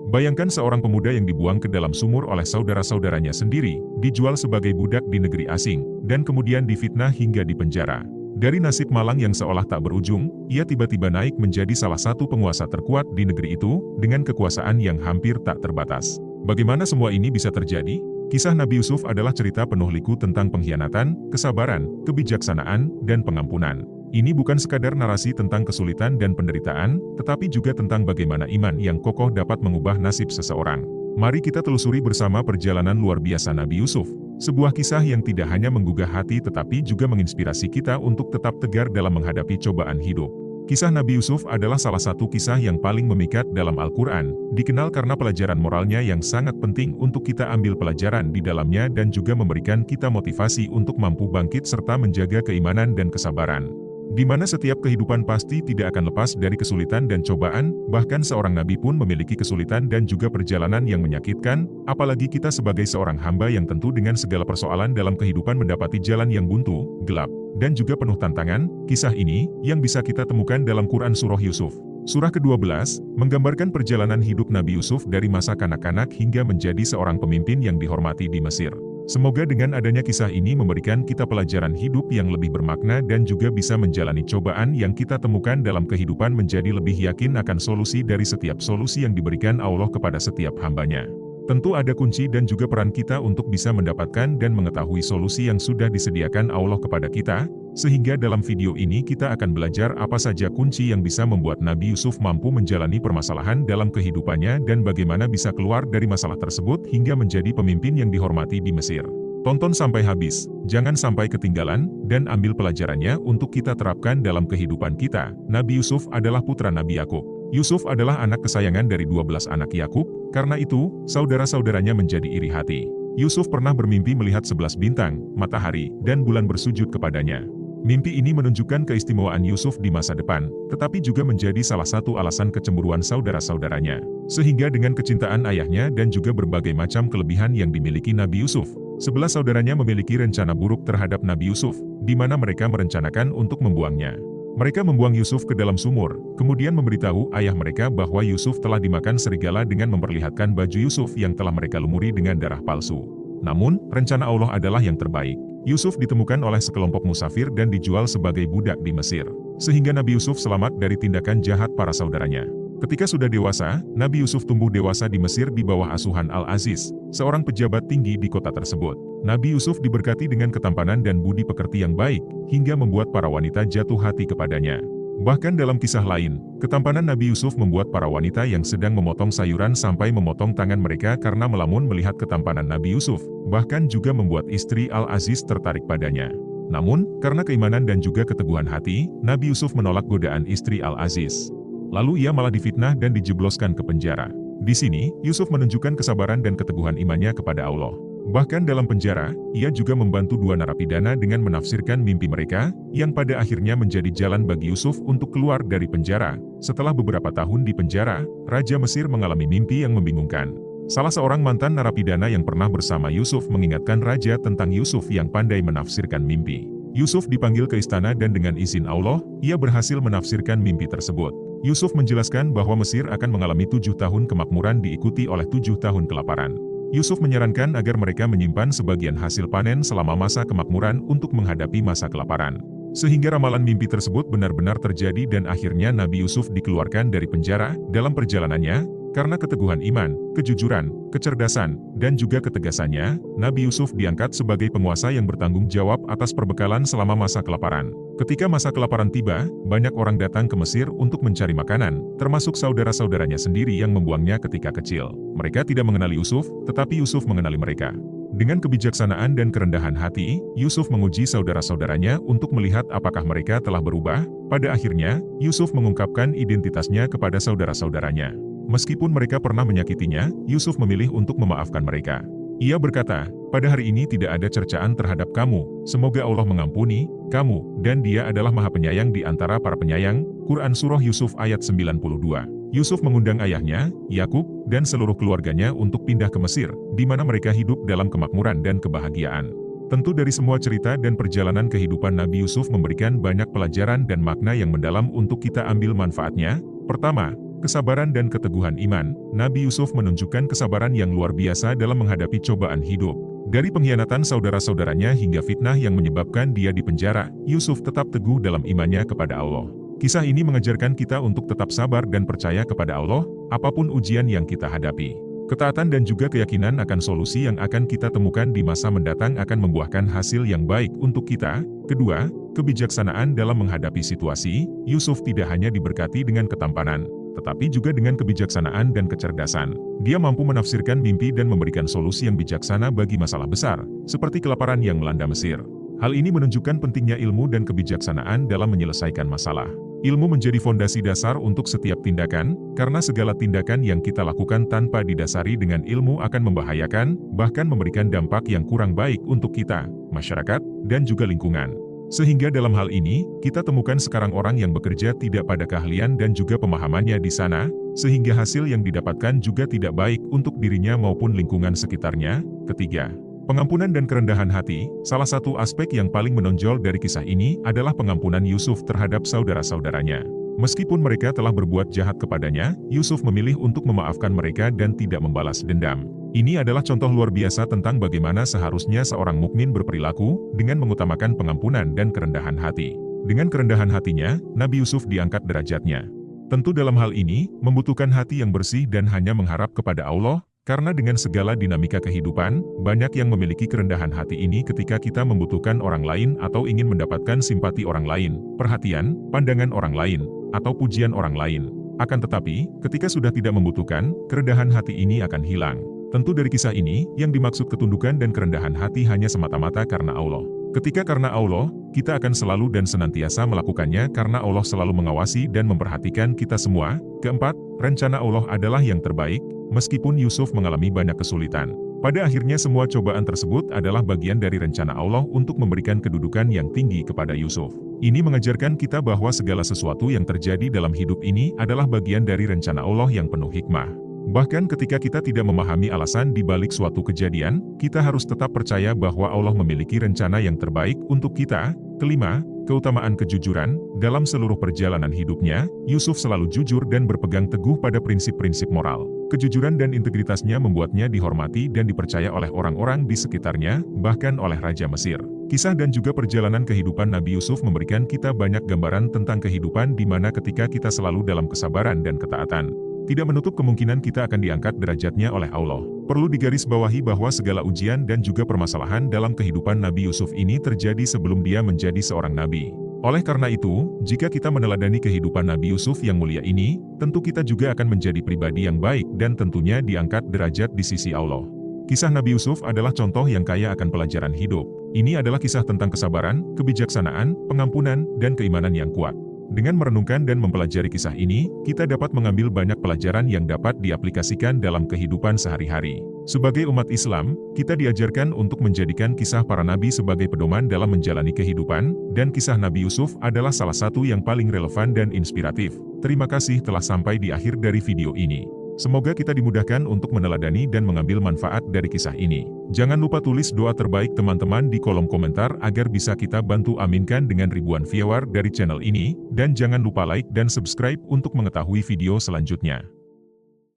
Bayangkan seorang pemuda yang dibuang ke dalam sumur oleh saudara-saudaranya sendiri, dijual sebagai budak di negeri asing, dan kemudian difitnah hingga dipenjara. Dari nasib malang yang seolah tak berujung, ia tiba-tiba naik menjadi salah satu penguasa terkuat di negeri itu, dengan kekuasaan yang hampir tak terbatas. Bagaimana semua ini bisa terjadi? Kisah Nabi Yusuf adalah cerita penuh liku tentang pengkhianatan, kesabaran, kebijaksanaan, dan pengampunan. Ini bukan sekadar narasi tentang kesulitan dan penderitaan, tetapi juga tentang bagaimana iman yang kokoh dapat mengubah nasib seseorang. Mari kita telusuri bersama perjalanan luar biasa Nabi Yusuf. Sebuah kisah yang tidak hanya menggugah hati tetapi juga menginspirasi kita untuk tetap tegar dalam menghadapi cobaan hidup. Kisah Nabi Yusuf adalah salah satu kisah yang paling memikat dalam Al-Quran, dikenal karena pelajaran moralnya yang sangat penting untuk kita ambil pelajaran di dalamnya dan juga memberikan kita motivasi untuk mampu bangkit serta menjaga keimanan dan kesabaran. Di mana setiap kehidupan pasti tidak akan lepas dari kesulitan dan cobaan, bahkan seorang nabi pun memiliki kesulitan dan juga perjalanan yang menyakitkan, apalagi kita sebagai seorang hamba yang tentu dengan segala persoalan dalam kehidupan mendapati jalan yang buntu, gelap, dan juga penuh tantangan. Kisah ini, yang bisa kita temukan dalam Quran Surah Yusuf. Surah ke-12, menggambarkan perjalanan hidup Nabi Yusuf dari masa kanak-kanak hingga menjadi seorang pemimpin yang dihormati di Mesir. Semoga dengan adanya kisah ini memberikan kita pelajaran hidup yang lebih bermakna dan juga bisa menjalani cobaan yang kita temukan dalam kehidupan menjadi lebih yakin akan solusi dari setiap solusi yang diberikan Allah kepada setiap hambanya. Tentu ada kunci dan juga peran kita untuk bisa mendapatkan dan mengetahui solusi yang sudah disediakan Allah kepada kita, sehingga dalam video ini kita akan belajar apa saja kunci yang bisa membuat Nabi Yusuf mampu menjalani permasalahan dalam kehidupannya dan bagaimana bisa keluar dari masalah tersebut hingga menjadi pemimpin yang dihormati di Mesir. Tonton sampai habis, jangan sampai ketinggalan, dan ambil pelajarannya untuk kita terapkan dalam kehidupan kita. Nabi Yusuf adalah putra Nabi Yakub. Yusuf adalah anak kesayangan dari 12 anak Yakub, karena itu, saudara-saudaranya menjadi iri hati. Yusuf pernah bermimpi melihat 11 bintang, matahari, dan bulan bersujud kepadanya. Mimpi ini menunjukkan keistimewaan Yusuf di masa depan, tetapi juga menjadi salah satu alasan kecemburuan saudara-saudaranya. Sehingga dengan kecintaan ayahnya dan juga berbagai macam kelebihan yang dimiliki Nabi Yusuf, 11 saudaranya memiliki rencana buruk terhadap Nabi Yusuf, di mana mereka merencanakan untuk membuangnya. Mereka membuang Yusuf ke dalam sumur, kemudian memberitahu ayah mereka bahwa Yusuf telah dimakan serigala dengan memperlihatkan baju Yusuf yang telah mereka lumuri dengan darah palsu. Namun, rencana Allah adalah yang terbaik. Yusuf ditemukan oleh sekelompok musafir dan dijual sebagai budak di Mesir. Sehingga Nabi Yusuf selamat dari tindakan jahat para saudaranya. Ketika sudah dewasa, Nabi Yusuf tumbuh dewasa di Mesir di bawah asuhan Al-Aziz, seorang pejabat tinggi di kota tersebut. Nabi Yusuf diberkati dengan ketampanan dan budi pekerti yang baik, hingga membuat para wanita jatuh hati kepadanya. Bahkan dalam kisah lain, ketampanan Nabi Yusuf membuat para wanita yang sedang memotong sayuran sampai memotong tangan mereka karena melamun melihat ketampanan Nabi Yusuf, bahkan juga membuat istri Al-Aziz tertarik padanya. Namun, karena keimanan dan juga keteguhan hati, Nabi Yusuf menolak godaan istri Al-Aziz. Lalu ia malah difitnah dan dijebloskan ke penjara. Di sini, Yusuf menunjukkan kesabaran dan keteguhan imannya kepada Allah. Bahkan dalam penjara, ia juga membantu 2 narapidana dengan menafsirkan mimpi mereka, yang pada akhirnya menjadi jalan bagi Yusuf untuk keluar dari penjara. Setelah beberapa tahun di penjara, Raja Mesir mengalami mimpi yang membingungkan. Salah seorang mantan narapidana yang pernah bersama Yusuf mengingatkan Raja tentang Yusuf yang pandai menafsirkan mimpi. Yusuf dipanggil ke istana dan dengan izin Allah, ia berhasil menafsirkan mimpi tersebut. Yusuf menjelaskan bahwa Mesir akan mengalami 7 tahun kemakmuran diikuti oleh 7 tahun kelaparan. Yusuf menyarankan agar mereka menyimpan sebagian hasil panen selama masa kemakmuran untuk menghadapi masa kelaparan. Sehingga ramalan mimpi tersebut benar-benar terjadi dan akhirnya Nabi Yusuf dikeluarkan dari penjara. Dalam perjalanannya, karena keteguhan iman, kejujuran, kecerdasan, dan juga ketegasannya, Nabi Yusuf diangkat sebagai penguasa yang bertanggung jawab atas perbekalan selama masa kelaparan. Ketika masa kelaparan tiba, banyak orang datang ke Mesir untuk mencari makanan, termasuk saudara-saudaranya sendiri yang membuangnya ketika kecil. Mereka tidak mengenali Yusuf, tetapi Yusuf mengenali mereka. Dengan kebijaksanaan dan kerendahan hati, Yusuf menguji saudara-saudaranya untuk melihat apakah mereka telah berubah. Pada akhirnya, Yusuf mengungkapkan identitasnya kepada saudara-saudaranya. Meskipun mereka pernah menyakitinya, Yusuf memilih untuk memaafkan mereka. Ia berkata, "Pada hari ini tidak ada cercaan terhadap kamu, semoga Allah mengampuni kamu, dan Dia adalah Maha Penyayang di antara para penyayang." Quran Surah Yusuf ayat 92. Yusuf mengundang ayahnya, Yakub, dan seluruh keluarganya untuk pindah ke Mesir, di mana mereka hidup dalam kemakmuran dan kebahagiaan. Tentu dari semua cerita dan perjalanan kehidupan Nabi Yusuf memberikan banyak pelajaran dan makna yang mendalam untuk kita ambil manfaatnya. Pertama, kesabaran dan keteguhan iman. Nabi Yusuf menunjukkan kesabaran yang luar biasa dalam menghadapi cobaan hidup. Dari pengkhianatan saudara-saudaranya hingga fitnah yang menyebabkan dia dipenjara, Yusuf tetap teguh dalam imannya kepada Allah. Kisah ini mengajarkan kita untuk tetap sabar dan percaya kepada Allah, apapun ujian yang kita hadapi. Ketaatan dan juga keyakinan akan solusi yang akan kita temukan di masa mendatang akan membuahkan hasil yang baik untuk kita. Kedua, kebijaksanaan dalam menghadapi situasi. Yusuf tidak hanya diberkati dengan ketampanan, tetapi juga dengan kebijaksanaan dan kecerdasan. Dia mampu menafsirkan mimpi dan memberikan solusi yang bijaksana bagi masalah besar, seperti kelaparan yang melanda Mesir. Hal ini menunjukkan pentingnya ilmu dan kebijaksanaan dalam menyelesaikan masalah. Ilmu menjadi fondasi dasar untuk setiap tindakan, karena segala tindakan yang kita lakukan tanpa didasari dengan ilmu akan membahayakan, bahkan memberikan dampak yang kurang baik untuk kita, masyarakat, dan juga lingkungan. Sehingga dalam hal ini, kita temukan sekarang orang yang bekerja tidak pada keahlian dan juga pemahamannya di sana, sehingga hasil yang didapatkan juga tidak baik untuk dirinya maupun lingkungan sekitarnya. Ketiga, pengampunan dan kerendahan hati. Salah satu aspek yang paling menonjol dari kisah ini adalah pengampunan Yusuf terhadap saudara-saudaranya. Meskipun mereka telah berbuat jahat kepadanya, Yusuf memilih untuk memaafkan mereka dan tidak membalas dendam. Ini adalah contoh luar biasa tentang bagaimana seharusnya seorang mukmin berperilaku, dengan mengutamakan pengampunan dan kerendahan hati. Dengan kerendahan hatinya, Nabi Yusuf diangkat derajatnya. Tentu dalam hal ini, membutuhkan hati yang bersih dan hanya mengharap kepada Allah, karena dengan segala dinamika kehidupan, banyak yang memiliki kerendahan hati ini ketika kita membutuhkan orang lain atau ingin mendapatkan simpati orang lain, perhatian, pandangan orang lain, atau pujian orang lain. Akan tetapi, ketika sudah tidak membutuhkan, kerendahan hati ini akan hilang. Tentu dari kisah ini, yang dimaksud ketundukan dan kerendahan hati hanya semata-mata karena Allah. Ketika karena Allah, kita akan selalu dan senantiasa melakukannya karena Allah selalu mengawasi dan memperhatikan kita semua. Keempat, rencana Allah adalah yang terbaik, meskipun Yusuf mengalami banyak kesulitan. Pada akhirnya semua cobaan tersebut adalah bagian dari rencana Allah untuk memberikan kedudukan yang tinggi kepada Yusuf. Ini mengajarkan kita bahwa segala sesuatu yang terjadi dalam hidup ini adalah bagian dari rencana Allah yang penuh hikmah. Bahkan ketika kita tidak memahami alasan di balik suatu kejadian, kita harus tetap percaya bahwa Allah memiliki rencana yang terbaik untuk kita. Kelima, keutamaan kejujuran. Dalam seluruh perjalanan hidupnya, Yusuf selalu jujur dan berpegang teguh pada prinsip-prinsip moral. Kejujuran dan integritasnya membuatnya dihormati dan dipercaya oleh orang-orang di sekitarnya, bahkan oleh Raja Mesir. Kisah dan juga perjalanan kehidupan Nabi Yusuf memberikan kita banyak gambaran tentang kehidupan di mana ketika kita selalu dalam kesabaran dan ketaatan, tidak menutup kemungkinan kita akan diangkat derajatnya oleh Allah. Perlu digarisbawahi bahwa segala ujian dan juga permasalahan dalam kehidupan Nabi Yusuf ini terjadi sebelum dia menjadi seorang nabi. Oleh karena itu, jika kita meneladani kehidupan Nabi Yusuf yang mulia ini, tentu kita juga akan menjadi pribadi yang baik dan tentunya diangkat derajat di sisi Allah. Kisah Nabi Yusuf adalah contoh yang kaya akan pelajaran hidup. Ini adalah kisah tentang kesabaran, kebijaksanaan, pengampunan, dan keimanan yang kuat. Dengan merenungkan dan mempelajari kisah ini, kita dapat mengambil banyak pelajaran yang dapat diaplikasikan dalam kehidupan sehari-hari. Sebagai umat Islam, kita diajarkan untuk menjadikan kisah para nabi sebagai pedoman dalam menjalani kehidupan, dan kisah Nabi Yusuf adalah salah satu yang paling relevan dan inspiratif. Terima kasih telah sampai di akhir dari video ini. Semoga kita dimudahkan untuk meneladani dan mengambil manfaat dari kisah ini. Jangan lupa tulis doa terbaik teman-teman di kolom komentar agar bisa kita bantu aminkan dengan ribuan viewer dari channel ini, dan jangan lupa like dan subscribe untuk mengetahui video selanjutnya.